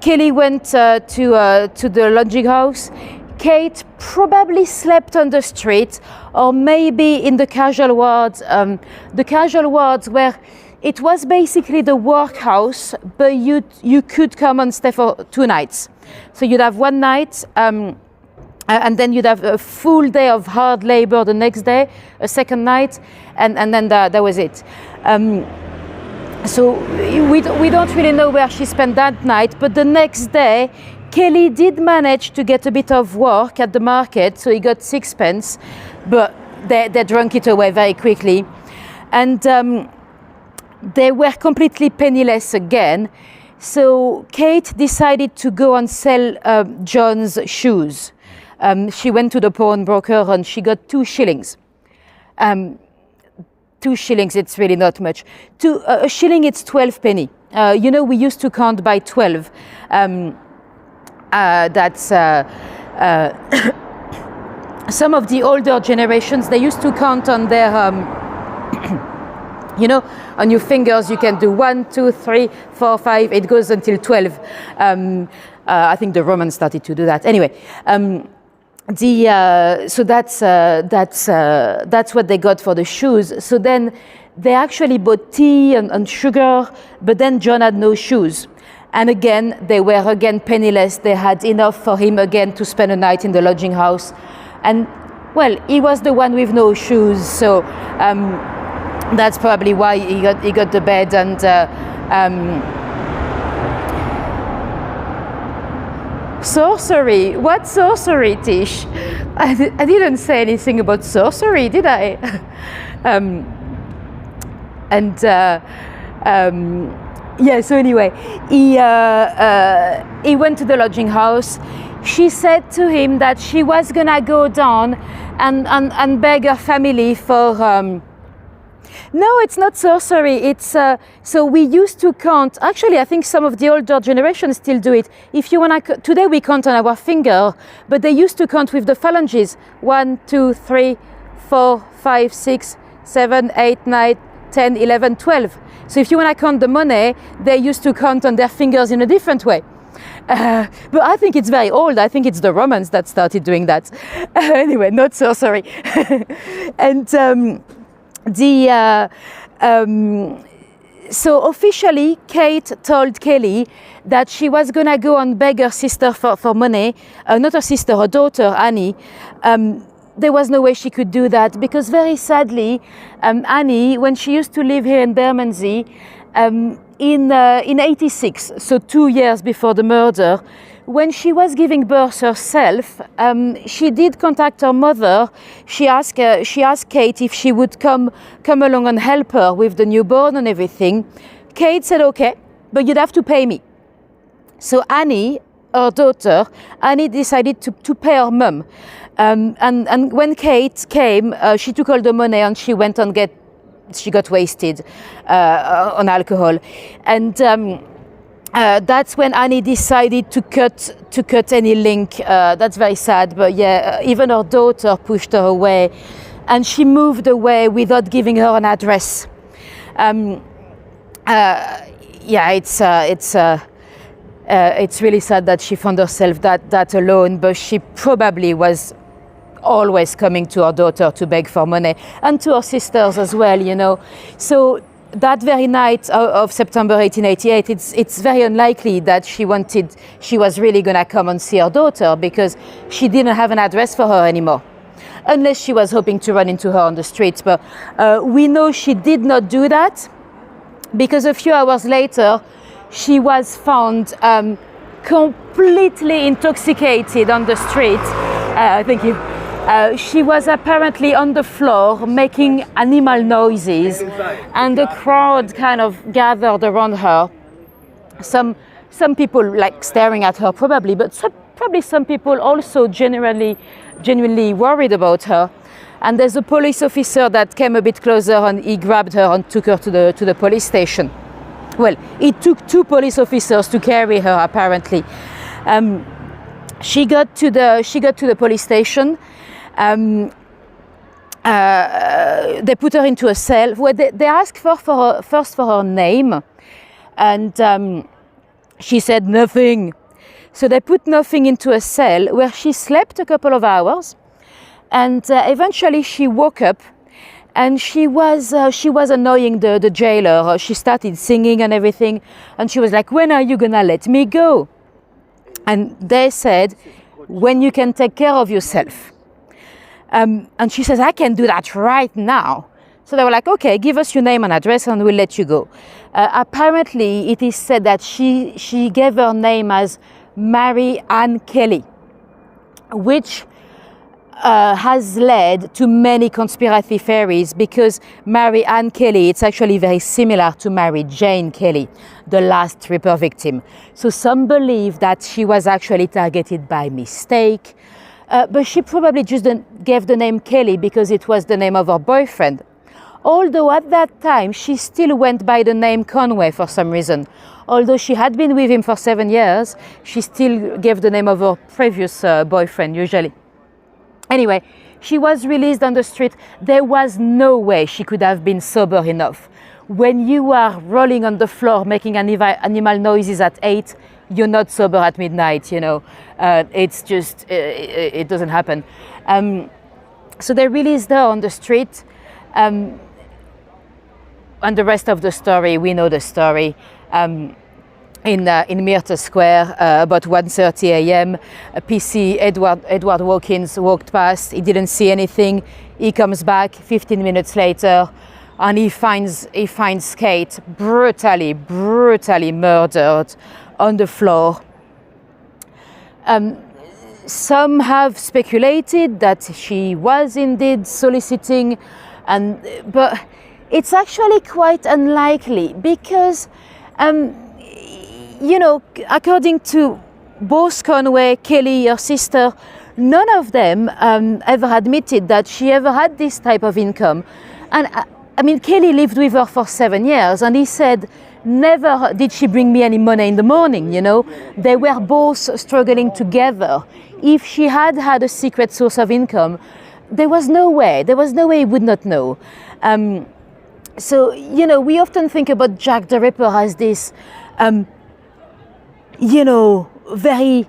Kelly went to the lodging house. Kate probably slept on the street, or maybe in the casual wards. The casual wards where it was basically the workhouse, but you could come and stay for 2 nights. So you'd have 1 night, and then you'd have a full day of hard labor the next day, a second night, and then that was it. So we don't really know where she spent that night, but the next day, Kelly did manage to get a bit of work at the market, so he got 6pence, but they drank it away very quickly. And they were completely penniless again, so Kate decided to go and sell John's shoes. She went to the pawnbroker and she got 2 shillings. 2 shillings, it's really not much. A shilling, it's 12 penny. We used to count by 12. That's some of the older generations, they used to count on their on your fingers. You can do 1, 2, 3, 4, 5, it goes until 12. I think the Romans started to do that anyway. So that's what they got for the shoes. So then they actually bought tea and sugar, but then John had no shoes. And again, they were again penniless. They had enough for him again to spend a night in the lodging house. And well, he was the one with no shoes, so that's probably why he got the bed. And sorcery? What sorcery, Tish? I didn't say anything about sorcery, did I? Yeah, so anyway, he went to the lodging house. She said to him that she was gonna go down and beg her family for... No, it's not sorcery. It's so we used to count. Actually, I think some of the older generations still do it. If you wanna, today we count on our finger, but they used to count with the phalanges. 1, 2, 3, 4, 5, 6, 7, 8, 9, 10, 11, 12. So if you wanna count the money, they used to count on their fingers in a different way. But I think it's very old. I think it's the Romans that started doing that. Anyway, not sorcery. And so officially, Kate told Kelly that she was gonna go and beg her sister for money, not her sister, her daughter, Annie. There was no way she could do that because very sadly, Annie, when she used to live here in Bermondsey, in 86, so 2 years before the murder, when she was giving birth herself, she did contact her mother. She asked Kate if she would come along and help her with the newborn and everything. Kate said, okay, but you'd have to pay me. So Annie her daughter, Annie decided to pay her mum. And when Kate came, she took all the money and she went and she got wasted on alcohol. And that's when Annie decided to cut any link. That's very sad, but yeah, even her daughter pushed her away, and she moved away without giving her an address. Yeah, it's really sad that she found herself that alone, but she probably was always coming to her daughter to beg for money, and to her sisters as well, you know. So that very night of September 1888, it's very unlikely that she was really gonna come and see her daughter, because she didn't have an address for her anymore, unless she was hoping to run into her on the streets. But we know she did not do that, because a few hours later she was found completely intoxicated on the street. Thank you. She was apparently on the floor making animal noises, and the crowd kind of gathered around her. Some people like staring at her probably, but probably some people also genuinely worried about her. And there's a police officer that came a bit closer, and he grabbed her and took her to the police station. Well, it took 2 police officers to carry her apparently. She got to the police station. They put her into a cell where they asked first for her name, and she said nothing. So they put nothing into a cell where she slept a couple of hours, and eventually she woke up, and she was annoying the jailer. She started singing and everything, and she was like, "When are you gonna let me go?" And they said, "When you can take care of yourself." And she says, "I can do that right now." So they were like, "Okay, give us your name and address and we'll let you go." Apparently, it is said that she gave her name as Mary Ann Kelly, which has led to many conspiracy theories, because Mary Ann Kelly, it's actually very similar to Mary Jane Kelly, the last Ripper victim. So some believe that she was actually targeted by mistake, but she probably just gave the name Kelly because it was the name of her boyfriend. Although at that time she still went by the name Conway for some reason. Although she had been with him for 7 years, she still gave the name of her previous boyfriend usually. Anyway, she was released on the street. There was no way she could have been sober enough. When you are rolling on the floor making animal noises at 8, you're not sober at midnight, you know. It's just, it doesn't happen. So they released her on the street. And the rest of the story, we know the story. In Myrtle Square, about 1:30 a.m., PC Edward Wilkins walked past. He didn't see anything. He comes back 15 minutes later, and he finds Kate brutally murdered on the floor. Some have speculated that she was indeed soliciting, but it's actually quite unlikely, because you know, according to both Conway, Kelly, her sister, none of them ever admitted that she ever had this type of income. And I mean, Kelly lived with her for 7 years, and he said, never did she bring me any money in the morning, you know. They were both struggling together. If she had a secret source of income, there was no way he would not know. So, you know, we often think about Jack the Ripper as this you know, very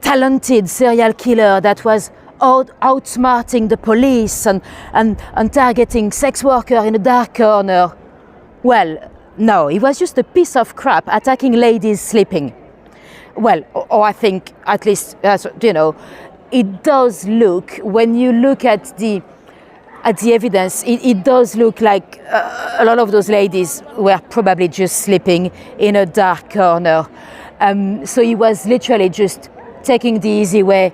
talented serial killer that was outsmarting the police and targeting sex worker in a dark corner. Well, no, he was just a piece of crap attacking ladies sleeping. Well, or I think, at least, you know, it does look, when you look at the evidence, it does look like a lot of those ladies were probably just sleeping in a dark corner. So he was literally just taking the easy way,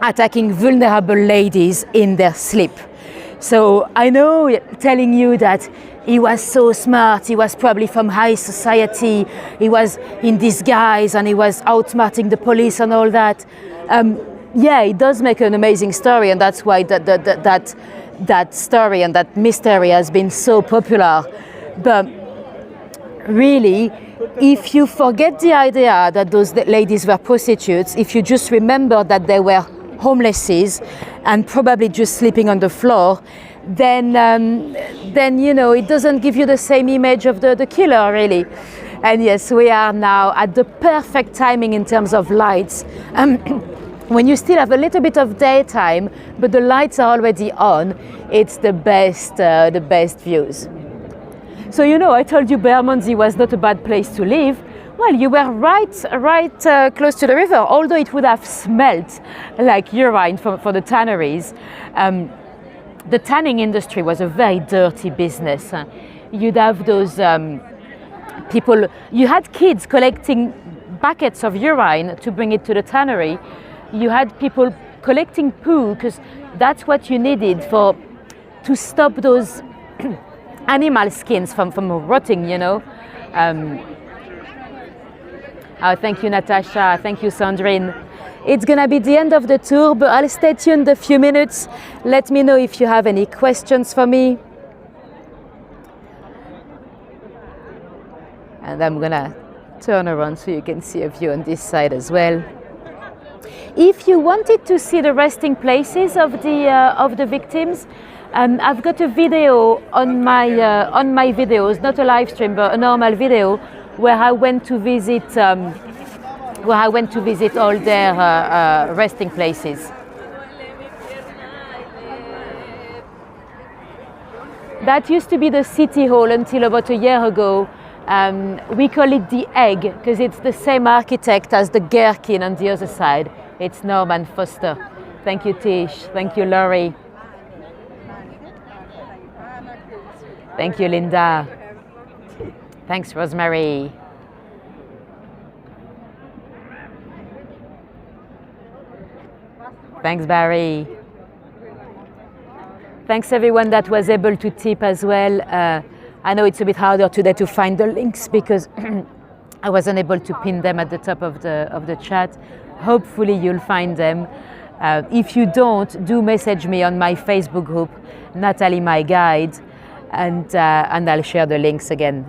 attacking vulnerable ladies in their sleep. So I know telling you that he was so smart. He was probably from high society. He was in disguise and he was outsmarting the police and all that. Yeah, it does make an amazing story, and that's why that story and that mystery has been so popular. But really, if you forget the idea that those ladies were prostitutes, if you just remember that they were homelesses and probably just sleeping on the floor, then you know, it doesn't give you the same image of the killer, really. And yes, we are now at the perfect timing in terms of lights. When you still have a little bit of daytime, but the lights are already on, it's the best views. So, you know, I told you Bermondsey was not a bad place to live. Well, you were right close to the river, although it would have smelt like urine for the tanneries. The tanning industry was a very dirty business. You'd have those people, you had kids collecting buckets of urine to bring it to the tannery. You had people collecting poo, because that's what you needed to stop those animal skins from rotting, you know. Oh, thank you, Natasha. Thank you, Sandrine. It's gonna be the end of the tour, but I'll stay tuned a few minutes. Let me know if you have any questions for me. And I'm gonna turn around so you can see a view on this side as well. If you wanted to see the resting places of the victims, I've got a video on my videos, not a live stream, but a normal video, where I went to visit all their resting places. That used to be the city hall until about a year ago. We call it the Egg because it's the same architect as the Gherkin on the other side. It's Norman Foster. Thank you, Tish. Thank you, Laurie. Thank you, Linda. Thanks, Rosemary. Thanks, Barry. Thanks, everyone that was able to tip as well. I know it's a bit harder today to find the links because I wasn't able to pin them at the top of the chat. Hopefully you'll find them. If you don't, do message me on my Facebook group, Nathalie My Guide, and I'll share the links again.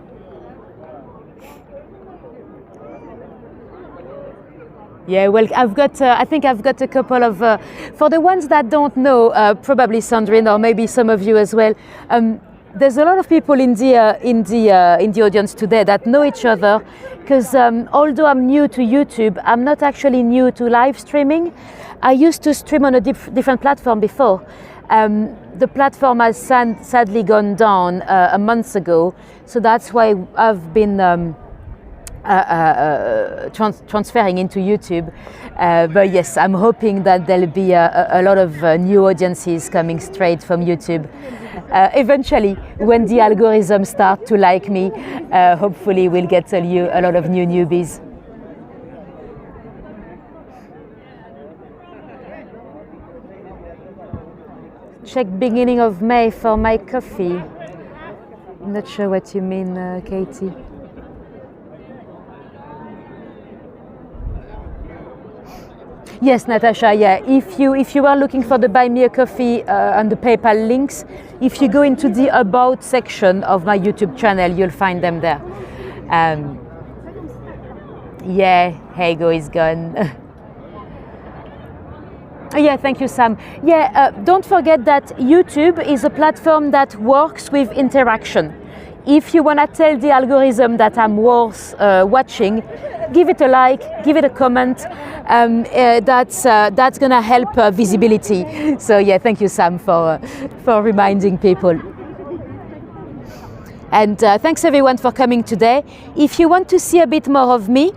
Yeah, well, I think I've got a couple of, for the ones that don't know, probably Sandrine or maybe some of you as well. There's a lot of people in the audience today that know each other, because although I'm new to YouTube, I'm not actually new to live streaming. I used to stream on a different platform before. The platform has sadly gone down a month ago, so that's why I've been transferring into YouTube. But yes, I'm hoping that there'll be a lot of new audiences coming straight from YouTube. Eventually, when the algorithms start to like me, hopefully we'll get a lot of new newbies. Check beginning of May for my coffee. I'm not sure what you mean, Katie. Yes, Natasha, yeah. If you are looking for the Buy Me a Coffee and the PayPal links, if you go into the About section of my YouTube channel, you'll find them there. Yeah, Hego is gone. Yeah, thank you, Sam. Yeah, don't forget that YouTube is a platform that works with interaction. If you want to tell the algorithm that I'm worth watching, give it a like, give it a comment. That's going to help visibility. So yeah, thank you, Sam, for reminding people. And thanks everyone for coming today. If you want to see a bit more of me,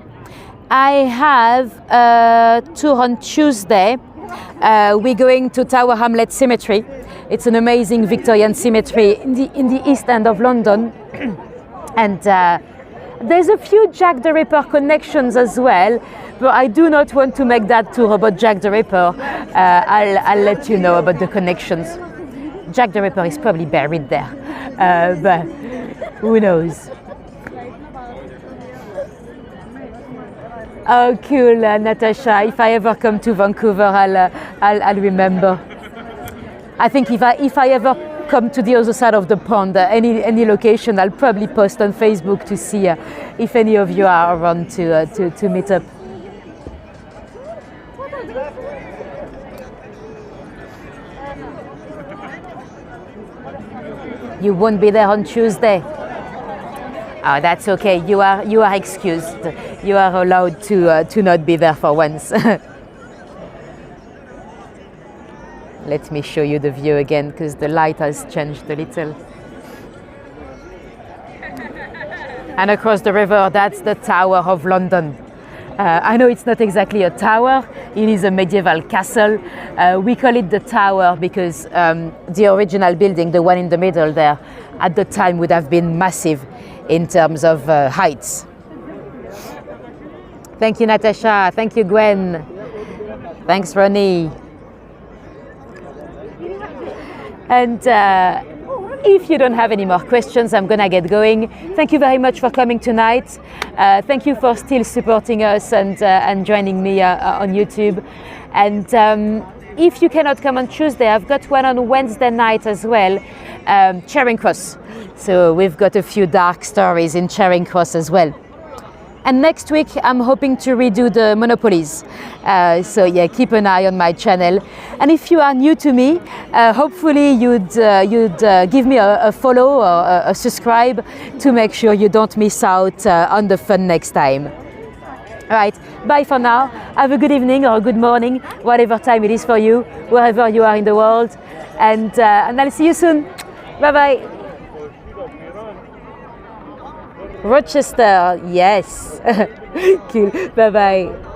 I have a tour on Tuesday. We're going to Tower Hamlets Cemetery. It's an amazing Victorian cemetery in the East End of London. And there's a few Jack the Ripper connections as well, but I do not want to make that tour about Jack the Ripper. I'll let you know about the connections. Jack the Ripper is probably buried there. Who knows? Oh, cool, Natasha. If I ever come to Vancouver, I'll remember. I think if I ever come to the other side of the pond, any location, I'll probably post on Facebook to see if any of you are around to meet up. You won't be there on Tuesday. Oh, that's okay. You are excused. You are allowed to not be there for once. Let me show you the view again because the light has changed a little. And across the river, that's the Tower of London. I know it's not exactly a tower, it is a medieval castle. We call it the tower because the original building, the one in the middle there, at the time would have been massive in terms of heights. Thank you, Natasha. Thank you, Gwen. Thanks, Ronnie. And if you don't have any more questions, I'm gonna get going. Thank you very much for coming tonight. Thank you for still supporting us and joining me on YouTube. And if you cannot come on Tuesday, I've got one on Wednesday night as well, Charing Cross. So we've got a few dark stories in Charing Cross as well. And next week, I'm hoping to redo the Monopolies. So yeah, keep an eye on my channel. And if you are new to me, hopefully you'd give me a follow or a subscribe to make sure you don't miss out on the fun next time. All right, bye for now. Have a good evening or a good morning, whatever time it is for you, wherever you are in the world. And I'll see you soon. Bye-bye. Rochester, yes. Cool. Bye-bye.